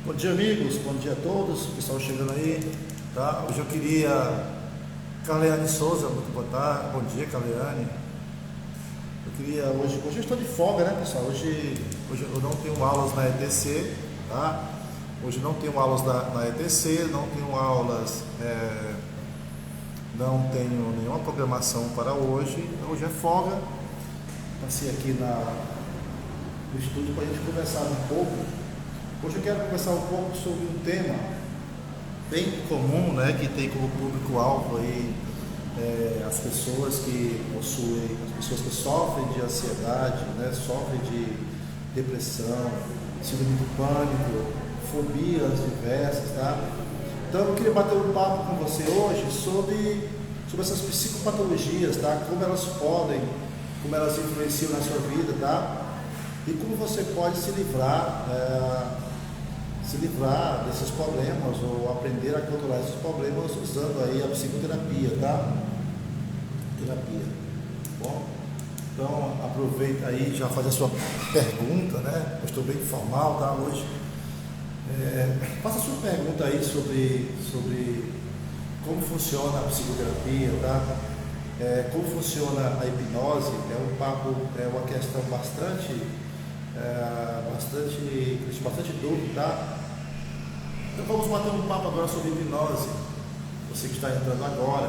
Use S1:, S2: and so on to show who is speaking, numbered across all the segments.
S1: Bom dia, amigos, bom dia a todos, pessoal chegando aí, tá? Hoje eu queria, Caleane Souza, muito boa tarde, bom dia, Caleane. Hoje eu estou de folga, né, pessoal? Hoje eu não tenho aulas na ETC, tá? Hoje não tenho aulas na ETC, não tenho aulas, não tenho nenhuma programação para hoje, então hoje é folga. Passei aqui no estúdio para a gente conversar um pouco. Hoje eu quero conversar um pouco sobre um tema bem comum, né, que tem como público-alvo aí as pessoas que que sofrem de ansiedade, né, sofrem de depressão, síndrome do pânico, fobias diversas, tá? Então eu queria bater um papo com você hoje sobre essas psicopatologias, tá? Como elas influenciam na sua vida, tá? E como você pode se livrar desses problemas ou aprender a controlar esses problemas usando aí a psicoterapia, tá? Terapia. Bom, então aproveita aí, já faz a sua pergunta, né? Eu estou bem formal, tá? Hoje. Faça a sua pergunta aí sobre como funciona a psicoterapia, tá? Como funciona a hipnose. É uma questão bastante dúvida, tá? Então vamos bater um papo agora sobre hipnose. Você que está entrando agora,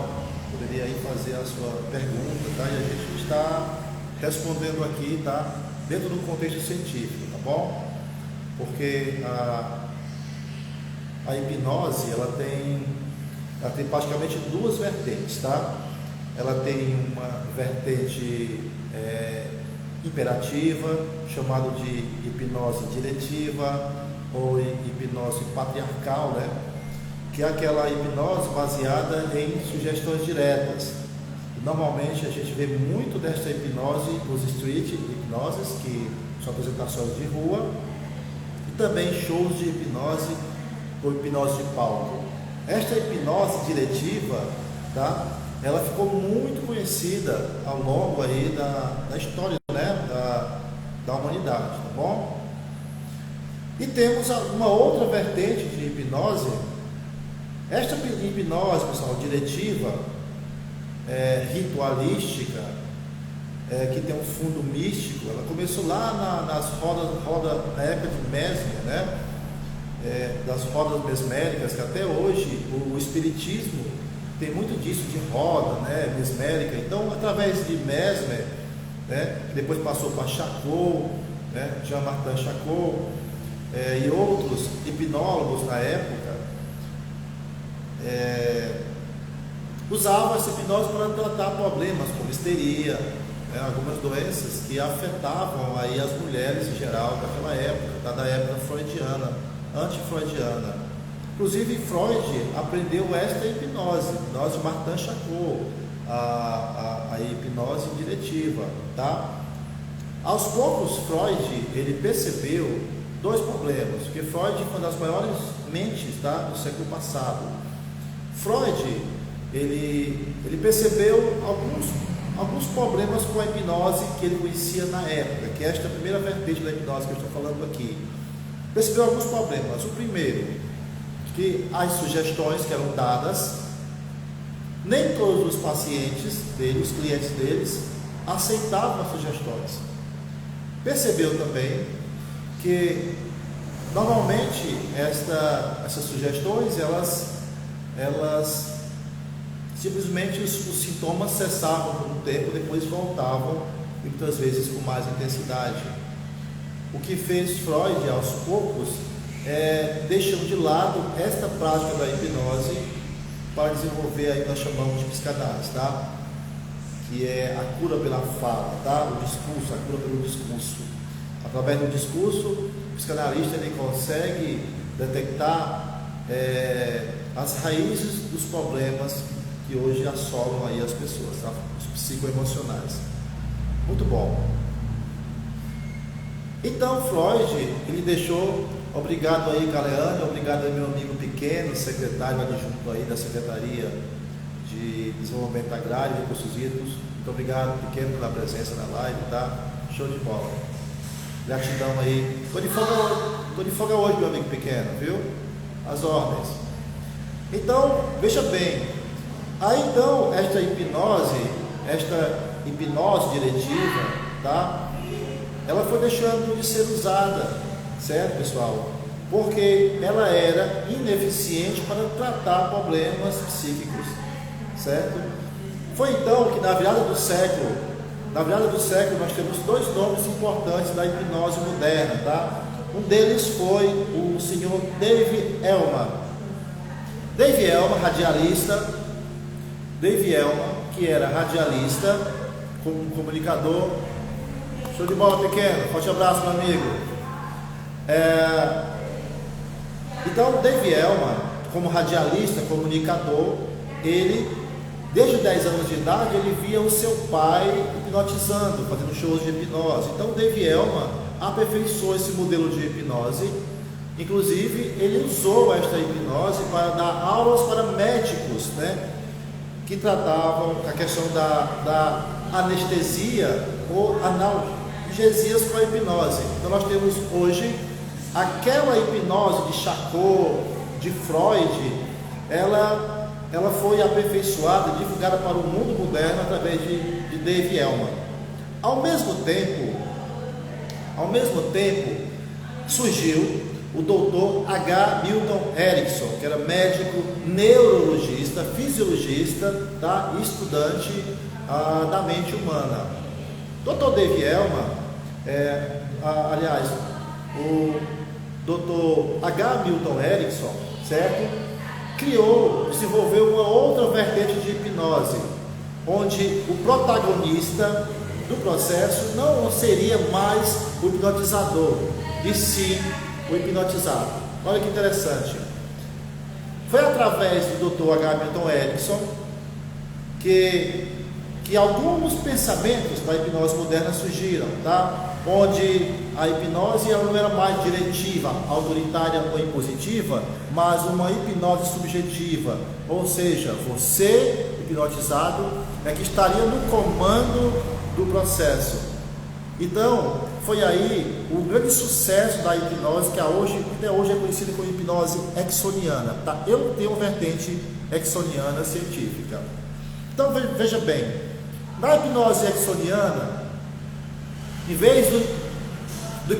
S1: poderia aí fazer a sua pergunta, tá? E a gente está respondendo aqui, tá? Dentro do contexto científico, tá bom? Porque a hipnose, ela tem praticamente duas vertentes, tá? Ela tem uma vertente imperativa, chamado de hipnose diretiva ou hipnose patriarcal, né? Que é aquela hipnose baseada em sugestões diretas. Normalmente a gente vê muito desta hipnose nos street hipnoses, que são apresentações de rua, e também shows de hipnose ou hipnose de palco. Esta hipnose diretiva, tá? Ela ficou muito conhecida ao longo aí da história, né, da humanidade, tá bom? E temos uma outra vertente de hipnose. Esta hipnose, pessoal, diretiva, ritualística, que tem um fundo místico, ela começou lá na época de Mesmer, né? Das rodas mesméricas, que até hoje o espiritismo tem muito disso de roda, né, mesmérica. Então, através de Mesmer, né, que depois passou para Charcot, né, Jean-Martin Charcot, e outros hipnólogos na época, usavam essa hipnose para tratar problemas como histeria, né, algumas doenças que afetavam aí as mulheres em geral daquela época, tá, da época freudiana, anti-freudiana. Inclusive Freud aprendeu esta hipnose de Martin Charcot, a hipnose diretiva, tá? Aos poucos Freud ele percebeu dois problemas, porque Freud foi uma das maiores mentes, tá, do século passado. Freud ele percebeu alguns problemas com a hipnose que ele conhecia na época, que é esta primeira vertente da hipnose que eu estou falando aqui. Percebeu alguns problemas. O primeiro, que as sugestões que eram dadas, nem todos os pacientes dele, os clientes deles, aceitavam as sugestões. Percebeu também que normalmente essas sugestões, elas simplesmente os sintomas cessavam por um tempo, depois voltavam, e muitas vezes com mais intensidade. O que fez Freud aos poucos deixando de lado esta prática da hipnose para desenvolver aí que nós chamamos de psicanálise, tá? Que é a cura pela fala, tá? O discurso, a cura pelo discurso. Através do discurso, o psicanalista ele consegue detectar as raízes dos problemas que hoje assolam aí as pessoas, tá? Os psicoemocionais. Muito bom. Então Freud, ele deixou, obrigado aí Caleane, obrigado aí meu amigo Pequeno, secretário adjunto aí da Secretaria de Desenvolvimento Agrário e Recursos Hídricos. Muito obrigado, Pequeno, pela presença na live, tá? Show de bola. Gratidão aí. Tô de folga hoje, meu amigo pequeno, viu? As ordens. Então, veja bem. Aí então, esta hipnose diretiva, tá? Ela foi deixando de ser usada, certo, pessoal? Porque ela era ineficiente para tratar problemas psíquicos, certo? Foi então que na virada do século nós temos dois nomes importantes da hipnose moderna, tá? Um deles foi o senhor Dave Elman. Dave Elman, que era radialista, comunicador. Show de bola, pequeno. Forte abraço, meu amigo. Então, Dave Elman, como radialista, comunicador, ele, desde 10 anos de idade, ele via o seu pai hipnotizando, fazendo shows de hipnose. Então, Dave Elman aperfeiçoou esse modelo de hipnose. Inclusive, ele usou esta hipnose para dar aulas para médicos, né, que tratavam a questão da anestesia ou analgesias com a hipnose. Então, nós temos hoje aquela hipnose de Charcot, de Freud, ela foi aperfeiçoada e divulgada para o mundo moderno através de Dave Elman. Ao mesmo tempo, surgiu o Dr. H. Milton Erickson, que era médico, neurologista, fisiologista, tá? E estudante da mente humana. Dr. Dave Elman, o Dr. H. Milton Erickson, certo? Desenvolveu uma outra vertente de hipnose, onde o protagonista do processo não seria mais o hipnotizador, e sim o hipnotizado. Olha que interessante. Foi através do Dr. H. Milton Erickson que alguns pensamentos da hipnose moderna surgiram, tá? Onde a hipnose ela não era mais diretiva, autoritária ou impositiva, mas uma hipnose subjetiva, ou seja, você, hipnotizado, é que estaria no comando do processo. Então, foi aí o grande sucesso da hipnose, que até hoje é conhecida como hipnose ericksoniana, tá? Eu tenho uma vertente ericksoniana científica. Então, veja bem, na hipnose ericksoniana, em vez do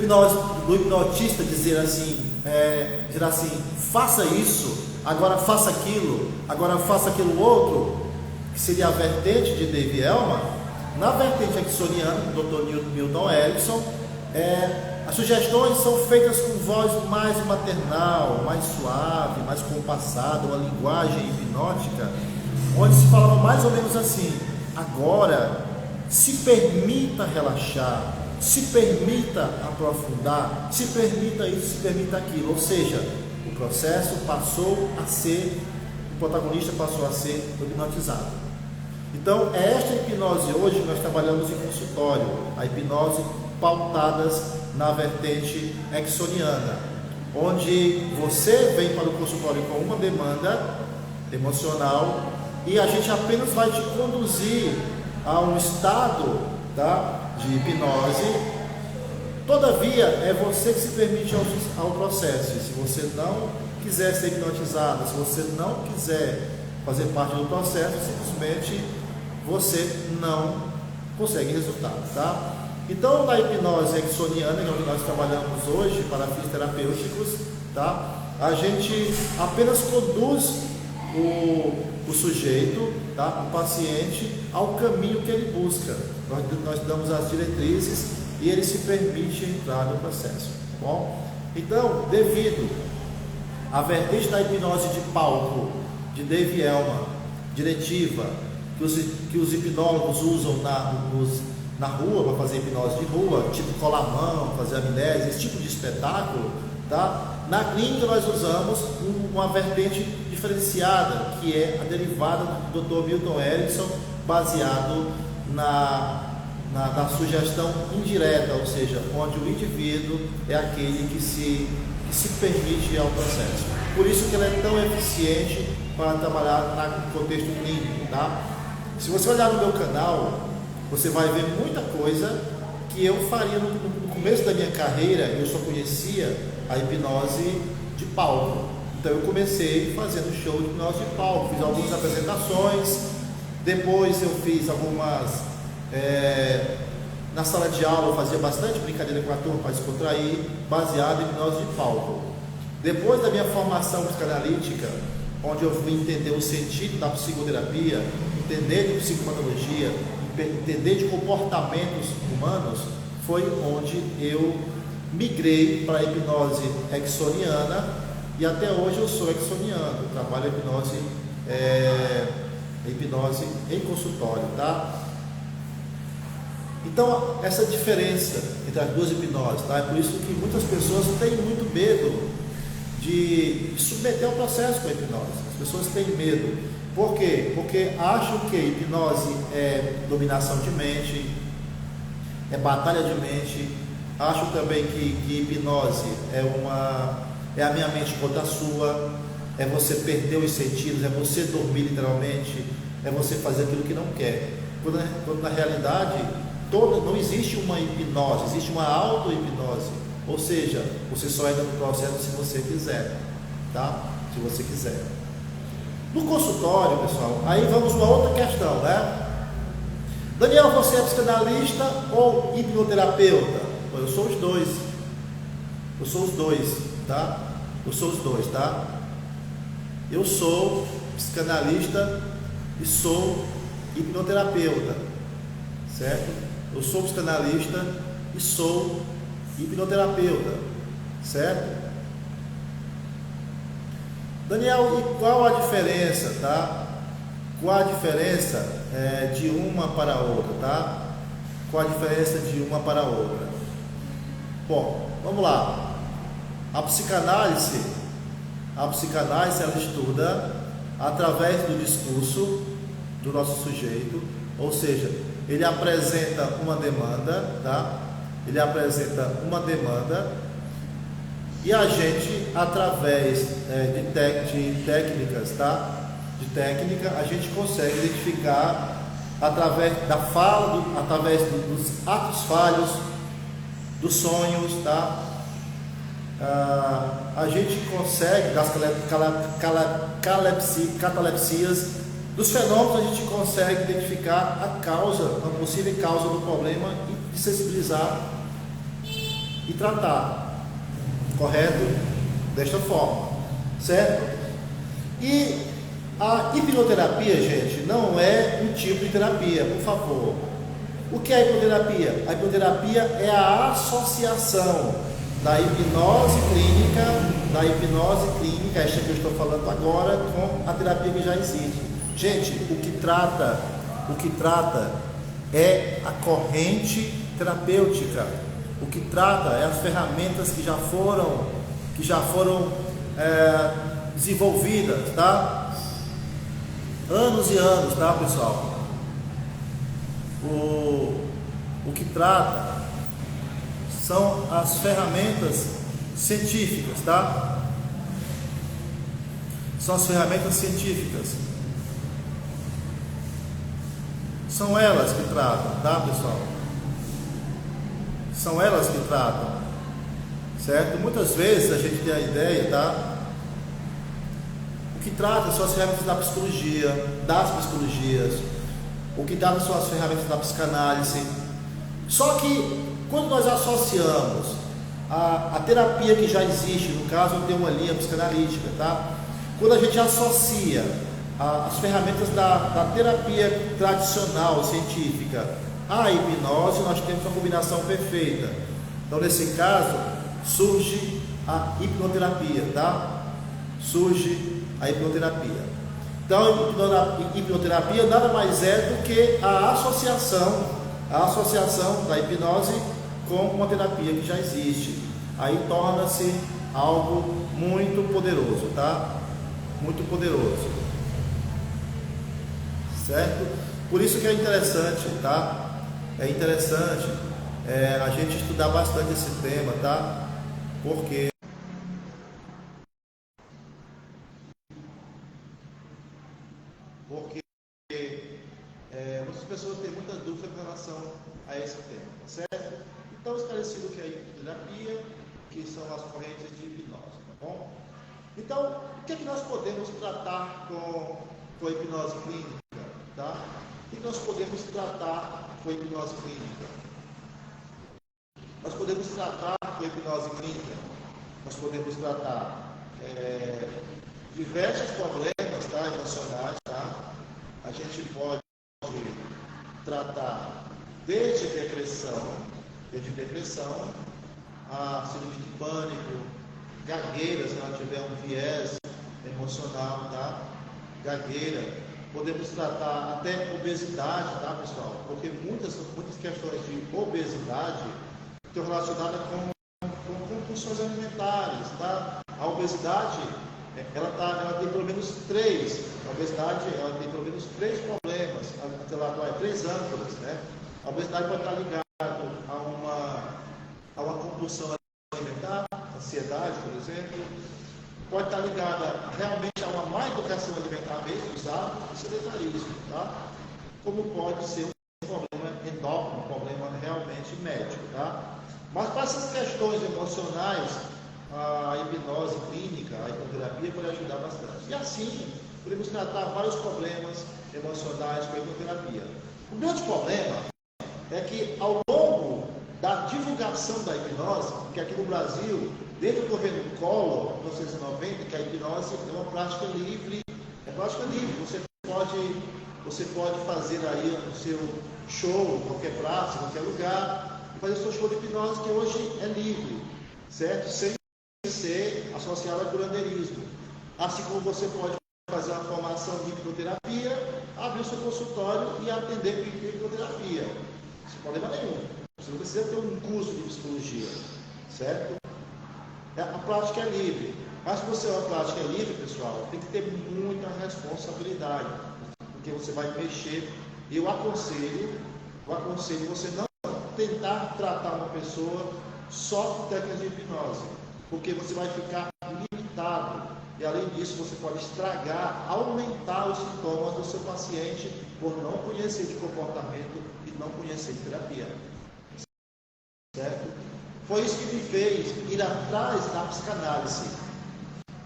S1: hipnotista dizer assim, faça isso, agora faça aquilo outro, que seria a vertente de Dave Elman, na vertente ericksoniana, do Dr. Milton Erickson, as sugestões são feitas com voz mais maternal, mais suave, mais compassada, uma linguagem hipnótica, onde se falava mais ou menos assim: agora se permita relaxar, se permita aprofundar, se permita isso, se permita aquilo. Ou seja, o processo o protagonista passou a ser hipnotizado. Então, é esta hipnose hoje que nós trabalhamos em consultório, a hipnose pautadas na vertente ericksoniana, onde você vem para o consultório com uma demanda emocional e a gente apenas vai te conduzir a um estado, tá, de hipnose. Todavia, é você que se permite ao processo. E se você não quiser ser hipnotizado, se você não quiser fazer parte do processo, simplesmente você não consegue resultado, tá? Então, na hipnose ericksoniana, que é onde nós trabalhamos hoje para fins terapêuticos, tá? A gente apenas conduz o sujeito, tá? O paciente, ao caminho que ele busca. Nós damos as diretrizes e ele se permite entrar no processo, tá bom? Então, devido à vertente da hipnose de palco de Dave Elman, diretiva, que os hipnólogos usam na rua, para fazer hipnose de rua, tipo colar a mão, fazer amnésia, esse tipo de espetáculo, tá? Na clínica nós usamos uma vertente diferenciada, que é a derivada do Dr. Milton Erickson, baseado na sugestão indireta, ou seja, onde o indivíduo é aquele que se permite ir ao processo. Por isso que ela é tão eficiente para trabalhar no contexto clínico, tá? Se você olhar no meu canal, você vai ver muita coisa que eu faria no começo da minha carreira. Eu só conhecia a hipnose de palco. Então eu comecei fazendo show de hipnose de palco, fiz algumas apresentações, depois eu fiz algumas... na sala de aula eu fazia bastante brincadeira com a turma para descontrair, baseado em hipnose de palco. Depois da minha formação psicanalítica, onde eu fui entender o sentido da psicoterapia, entender de psicopatologia, entender de comportamentos humanos, foi onde eu migrei para a hipnose ericksoniana, e até hoje eu sou ericksoniano, eu trabalho hipnose em consultório, tá? Então, essa diferença entre as duas hipnoses, tá? É por isso que muitas pessoas têm muito medo de submeter ao processo com a hipnose. As pessoas têm medo. Por quê? Porque acham que hipnose é dominação de mente, é batalha de mente. Acham também que hipnose é a minha mente contra a sua, é você perder os sentidos, é você dormir literalmente, é você fazer aquilo que não quer. Quando na realidade não existe uma hipnose, existe uma auto-hipnose. Ou seja, você só entra no processo se você quiser, tá? Se você quiser. No consultório, pessoal, aí vamos uma outra questão, né? Daniel, você é psicanalista ou hipnoterapeuta? Eu sou os dois. Eu sou os dois, tá? Eu sou os dois, tá? Eu sou psicanalista e sou hipnoterapeuta, certo? Eu sou psicanalista e sou hipnoterapeuta, certo? Daniel, e qual a diferença, tá? Qual a diferença de uma para a outra, tá? Qual a diferença de uma para a outra? Bom, vamos lá. A psicanálise ela estuda através do discurso do nosso sujeito, ou seja, ele apresenta uma demanda, tá? Ele apresenta uma demanda e a gente, através de técnicas, tá? De técnica, a gente consegue identificar através da fala, através dos atos falhos, dos sonhos, tá? A gente consegue, das catalepsias, dos fenômenos, a gente consegue identificar a causa, a possível causa do problema e sensibilizar e tratar, correto? Desta forma, certo? E a hipnoterapia, gente, não é um tipo de terapia, por favor. O que é a hipnoterapia? A hipnoterapia é a associação da hipnose clínica, esta que eu estou falando agora, com a terapia que já existe. Gente, o que trata é a corrente terapêutica. O que trata é as ferramentas que já foram desenvolvidas, tá? Anos e anos, tá, pessoal? O que trata são as ferramentas científicas, tá? São as ferramentas científicas. São elas que tratam, tá, pessoal? São elas que tratam, certo? Muitas vezes a gente tem a ideia, tá? O que trata são as ferramentas da psicologia, das psicologias. O que trata são as ferramentas da psicanálise. Só que quando nós associamos a terapia que já existe, no caso tem uma linha psicanalítica, tá? Quando a gente associa as ferramentas da terapia tradicional, científica, à hipnose, nós temos uma combinação perfeita. Então, nesse caso, surge a hipnoterapia, tá? Surge a hipnoterapia. Então, a hipnoterapia nada mais é do que a associação da hipnose com uma terapia que já existe. Aí torna-se algo muito poderoso, tá? Muito poderoso, certo? Por isso que é interessante, tá? É interessante a gente estudar bastante esse tema, tá? Porque muitas pessoas têm muita dúvida com relação a esse tema. tema, tá certo? Então, esclarecido que é a hipnoterapia, que são as correntes de hipnose, tá bom? Então, o que é que nós podemos tratar com a hipnose clínica, tá? O que nós podemos tratar com a hipnose clínica? Nós podemos tratar com a hipnose clínica, nós podemos tratar diversos problemas, tá, emocionais, tá? A gente pode tratar desde depressão, a síndrome de pânico, gagueira, se ela tiver um viés emocional, tá? Gagueira. Podemos tratar até obesidade, tá, pessoal? Porque muitas questões de obesidade estão relacionadas com compulsões alimentares, tá? A obesidade, ela tem pelo menos três. A obesidade, ela tem pelo menos três problemas, até lá, três âncoras, né? A obesidade pode estar ligada a uma compulsão alimentar, ansiedade, por exemplo. Pode estar ligada realmente a uma má educação alimentar mesmo, os hábitos e sedentarismo, tá? Como pode ser um problema endócrino, um problema realmente médico, tá? Mas para essas questões emocionais, a hipnose clínica, a hipnoterapia pode ajudar bastante. E assim, podemos tratar vários problemas emocionais com a hipnoterapia. O grande problema é que ao longo da divulgação da hipnose, que aqui no Brasil, desde o governo Collor, em 1990, que a hipnose é uma prática livre, você pode fazer aí o seu show em qualquer praça, em qualquer lugar, e fazer o seu show de hipnose, que hoje é livre, certo? Sem ser associado a curandeirismo. Assim como você pode fazer uma formação de hipnoterapia, abrir o seu consultório e atender com hipnoterapia, sem problema nenhum. Você não precisa ter um curso de psicologia, certo? A prática é livre, mas se você é uma prática livre, pessoal, tem que ter muita responsabilidade, porque você vai mexer. Eu aconselho você não tentar tratar uma pessoa só com técnicas de hipnose, porque você vai ficar limitado e além disso você pode estragar, aumentar os sintomas do seu paciente por não conhecer de comportamento e não conhecer de terapia, certo? Foi isso que me fez ir atrás da psicanálise,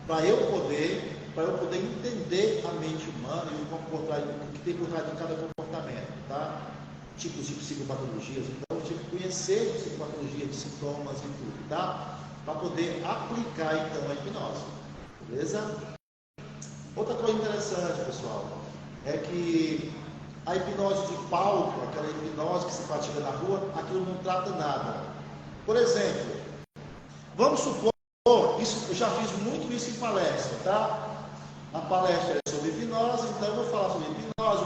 S1: para eu poder entender a mente humana e o que tem por trás de cada comportamento, tá? Tipos de psicopatologias. Então eu tive que conhecer psicopatologia de sintomas e tudo, tá? Para poder aplicar então a hipnose, beleza? Outra coisa interessante, pessoal, é que a hipnose de palco, aquela hipnose que se pratica na rua, aquilo não trata nada. Por exemplo, vamos supor, eu já fiz muito isso em palestra, tá? A palestra é sobre hipnose, então eu vou falar sobre hipnose,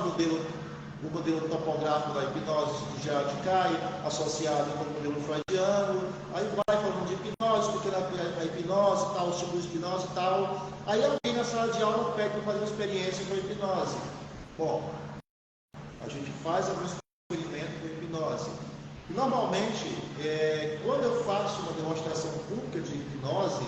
S1: o modelo topográfico da hipnose de Gerald Kay, associado com o modelo freudiano, aí vai falando de hipnose, porque a hipnose, tal, os tipos de hipnose e tal. Aí alguém na sala de aula pede para fazer uma experiência com a hipnose. Bom, a gente faz algum experimento com a hipnose. Normalmente, quando eu faço uma demonstração pública de hipnose,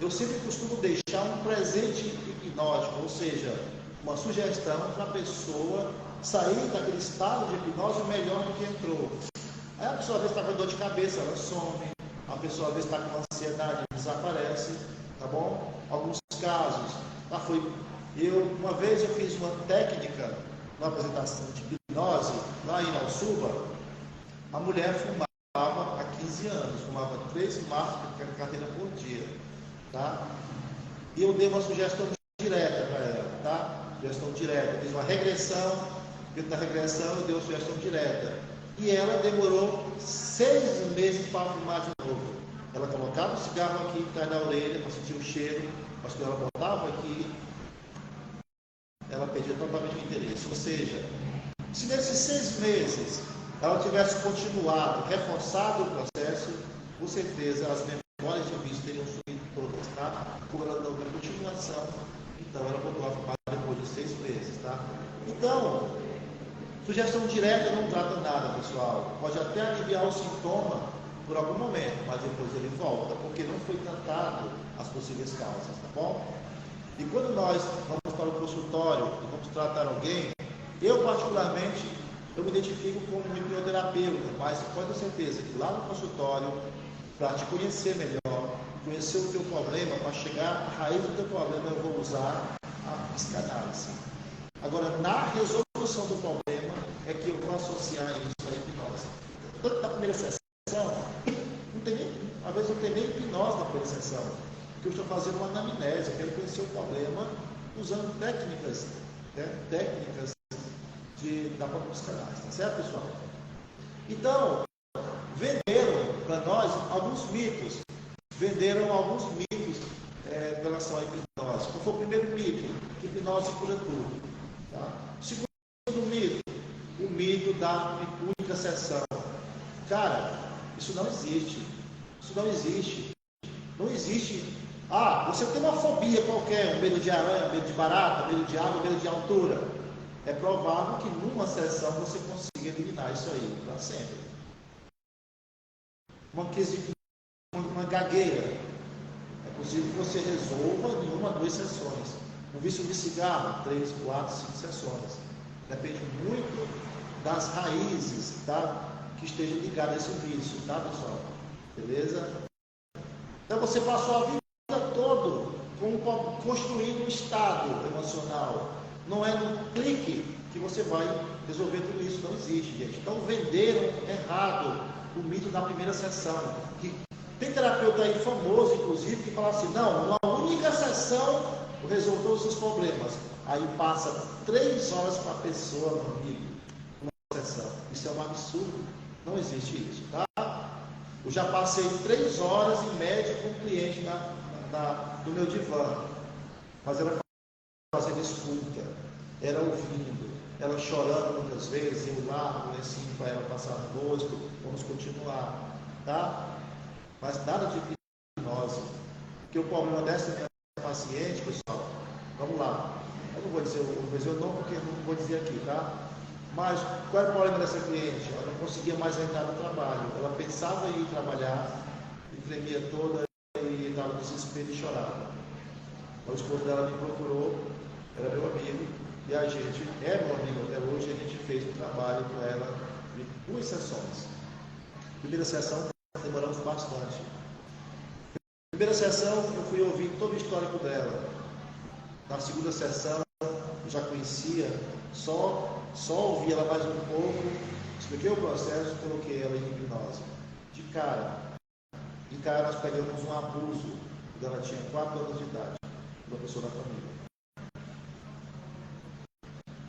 S1: eu sempre costumo deixar um presente hipnótico, ou seja, uma sugestão para a pessoa sair daquele estado de hipnose melhor do que entrou. Aí a pessoa às vezes está com dor de cabeça, ela some, a pessoa às vezes está com ansiedade, desaparece, tá bom? Alguns casos, uma vez eu fiz uma técnica, uma apresentação de hipnose, lá em Alsuba. A mulher fumava há 15 anos, fumava 3 maços de carteira por dia, tá? E eu dei uma sugestão direta para ela, tá? Sugestão direta, fiz uma regressão, dentro da regressão eu dei uma sugestão direta. E ela demorou 6 meses para fumar de novo. Ela colocava o cigarro aqui atrás da orelha para sentir o cheiro, mas quando ela botava aqui, ela perdia totalmente o interesse. Ou seja, se nesses 6 meses ela tivesse continuado, reforçado o processo, com certeza as memórias de vício teriam sumido todas, tá? Como ela não tem continuação, então ela voltou a fumar depois de 6 meses, tá? Então, sugestão direta não trata nada, pessoal. Pode até aliviar o sintoma por algum momento, mas depois ele volta, porque não foi tratado as possíveis causas, tá bom? E quando nós vamos para o consultório e vamos tratar alguém, eu particularmente eu me identifico como um hipnoterapeuta, mas pode ter certeza que lá no consultório, para te conhecer melhor, conhecer o teu problema, para chegar à raiz do teu problema, eu vou usar a psicanálise. Agora, na resolução do problema, é que eu vou associar isso à hipnose. Tanto na primeira sessão, não tem nem, às vezes não tem nem hipnose na primeira sessão, porque eu estou fazendo uma anamnese, eu quero conhecer o problema usando técnicas, né? Técnicas da própria psicanálise, tá certo, pessoal? Então, venderam para nós alguns mitos, em relação à hipnose. Qual foi o primeiro mito? Que hipnose cura tudo. Tá? Segundo mito, o mito da única sessão. Cara, isso não existe. Isso não existe. Não existe. Ah, você tem uma fobia qualquer, um medo de aranha, medo de barata, medo de água, medo de altura. É provável que numa sessão você consiga eliminar isso aí para sempre. Uma gagueira, é possível que você resolva em 1 a 2 sessões. Um vício de cigarro, 3, 4, 5 sessões. Depende muito das raízes, tá? Que estejam ligadas a esse vício, tá, pessoal? Beleza? Então você passou a vida toda construindo um estado emocional. Não é no clique que você vai resolver tudo isso. Não existe, gente. Então venderam errado o mito da primeira sessão. Que tem terapeuta aí famoso, inclusive, que fala assim, não, uma única sessão resolve todos os problemas. Aí passa 3 horas para a pessoa, meu amigo, uma sessão. Isso é um absurdo. Não existe isso, tá? Eu já passei 3 horas em média com um cliente do meu divã. Mas ela fazendo escuta, era ouvindo, ela chorando muitas vezes, eu largo o lencinho para ela passar no rosto, vamos continuar, tá? Mas nada de hipnose, porque o problema dessa paciente, pessoal, vamos lá, eu não vou dizer o nome porque eu não vou dizer aqui, tá? Mas qual era o problema dessa cliente? Ela não conseguia mais entrar no trabalho, ela pensava em ir trabalhar, e tremia toda e estava no desespero e chorava. O esposo dela me procurou, era meu amigo, e a gente, é meu amigo até hoje, a gente fez um trabalho com ela de 2 sessões. Primeira sessão, demoramos bastante. Primeira sessão, eu fui ouvir todo o histórico dela. Na segunda sessão, eu já conhecia, só ouvi ela mais um pouco, expliquei o processo, coloquei ela em hipnose. De cara, nós pegamos um abuso, quando ela tinha 4 anos de idade, uma pessoa da família.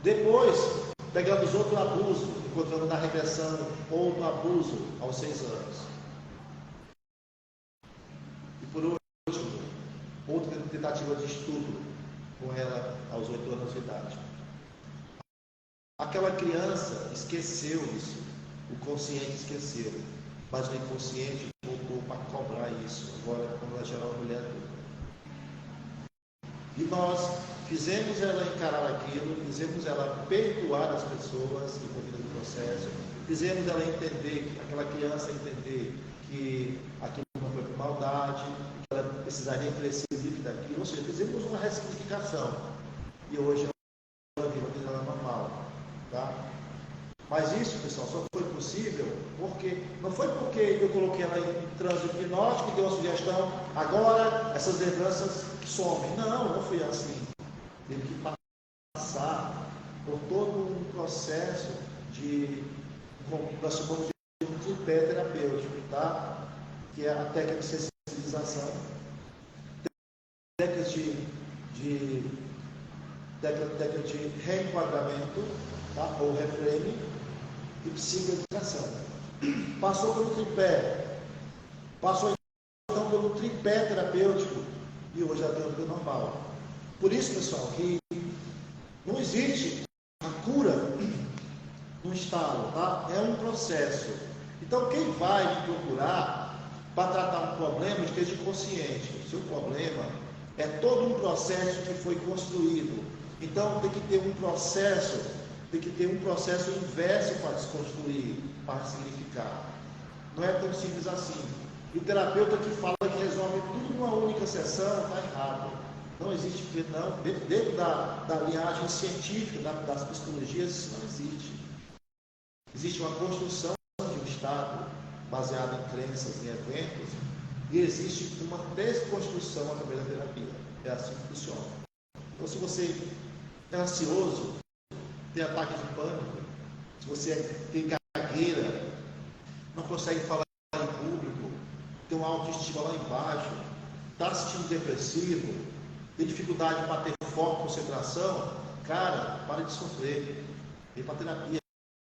S1: Depois, pegamos outro abuso, encontrando na regressão outro abuso aos 6 anos. E por último, outra tentativa de estudo com ela aos 8 anos de idade. Aquela criança esqueceu isso, o consciente esqueceu, mas o inconsciente voltou para cobrar isso, agora quando ela já era uma mulher adulta. E nós fizemos ela encarar aquilo, fizemos ela perdoar as pessoas envolvidas no processo, fizemos ela entender, aquela criança entender que aquilo não foi por maldade, que ela precisaria crescer livre daquilo, ou seja, fizemos uma ressignificação. E hoje ela vive a vida normal, tá? Mas isso, pessoal, só foi possível porque não foi porque eu coloquei ela em transe hipnótico e dei uma sugestão, agora essas lembranças somem. Não foi assim. Teve que passar por todo um processo de, nós chamamos de um tripé terapêutico, tá? Que é a técnica de sensibilização, técnicas de reenquadramento, tá? Ou reframe, e psicoeducação. Passou pelo tripé, passou então pelo tripé terapêutico e hoje ela tem uma vida normal. Por isso, pessoal, que não existe a cura no estalo, tá? É um processo. Então, quem vai me procurar para tratar um problema, esteja consciente. O seu problema é todo um processo que foi construído. Então, tem que ter um processo inverso para desconstruir, para significar. Não é tão simples assim. E o terapeuta que fala que resolve tudo numa única sessão está errado. Não existe, não, dentro da linhagem científica das psicologias, isso não existe. Existe uma construção de um Estado baseado em crenças, em eventos, e existe uma desconstrução através da terapia. É assim que funciona. Então, se você é ansioso, tem ataque de pânico, se você tem gagueira, não consegue falar em público, tem uma autoestima lá embaixo, está se sentindo depressivo, tem dificuldade para ter foco, concentração, cara, para de sofrer, vem para terapia,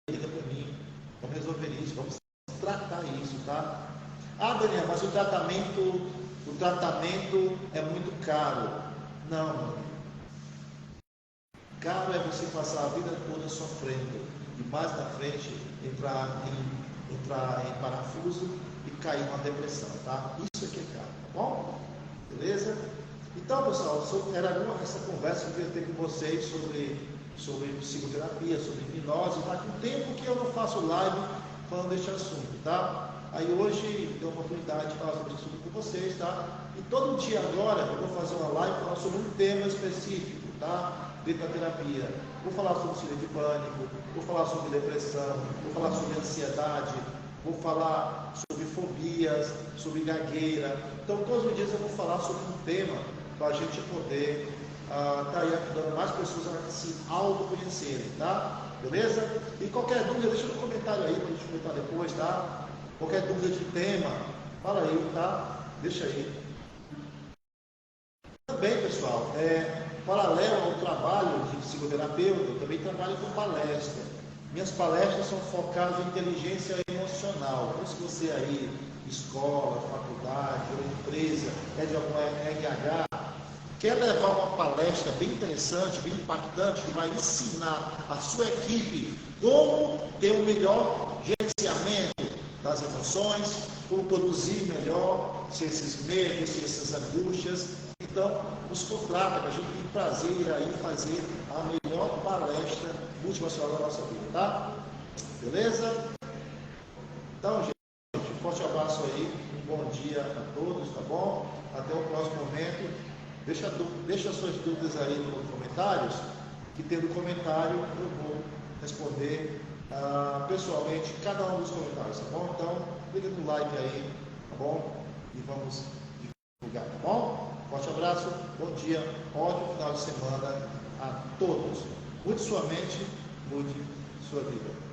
S1: liga para mim, vamos resolver isso, vamos tratar isso, tá? Ah, Daniel, mas o tratamento é muito caro. Não, meu amigo. Caro é você passar a vida toda sofrendo e mais na frente entrar em parafuso e cair numa depressão, tá? Isso aqui é caro, tá bom? Beleza? Então, pessoal, era essa conversa que eu queria ter com vocês sobre psicoterapia, sobre hipnose. Tá com tempo que eu não faço live falando deste assunto, tá? Aí hoje deu a oportunidade de falar sobre isso com vocês, tá? E todo dia agora eu vou fazer uma live falando sobre um tema específico, tá? Dentro da terapia. Vou falar sobre síndrome de pânico, vou falar sobre depressão, vou falar sobre ansiedade, vou falar sobre fobias, sobre gagueira. Então, todos os dias eu vou falar sobre um tema para a gente poder estar aí ajudando mais pessoas a se autoconhecerem, tá? Beleza? E qualquer dúvida, deixa no comentário aí, para a gente comentar depois, tá? Qualquer dúvida de tema, fala aí, tá? Deixa aí. Também, pessoal, paralelo ao trabalho de psicoterapeuta, eu também trabalho com palestra. Minhas palestras são focadas em inteligência emocional. Então, se você aí, escola, faculdade ou empresa, é de alguma RH, quer levar uma palestra bem interessante, bem impactante, que vai ensinar a sua equipe como ter um melhor gerenciamento das emoções, como produzir melhor, se esses medos, se essas angústias. Então, nos contrata, a gente tem prazer em ir aí fazer a melhor palestra motivacional da nossa vida, tá? Beleza? Então, gente, um forte abraço aí, um bom dia a todos, tá bom? Até o próximo momento. Deixa suas dúvidas aí nos comentários, que tendo comentário eu vou responder pessoalmente cada um dos comentários, tá bom? Então, clica no like aí, tá bom? E vamos divulgar, tá bom? Forte abraço, bom dia, ótimo final de semana a todos. Mude sua mente, mude sua vida.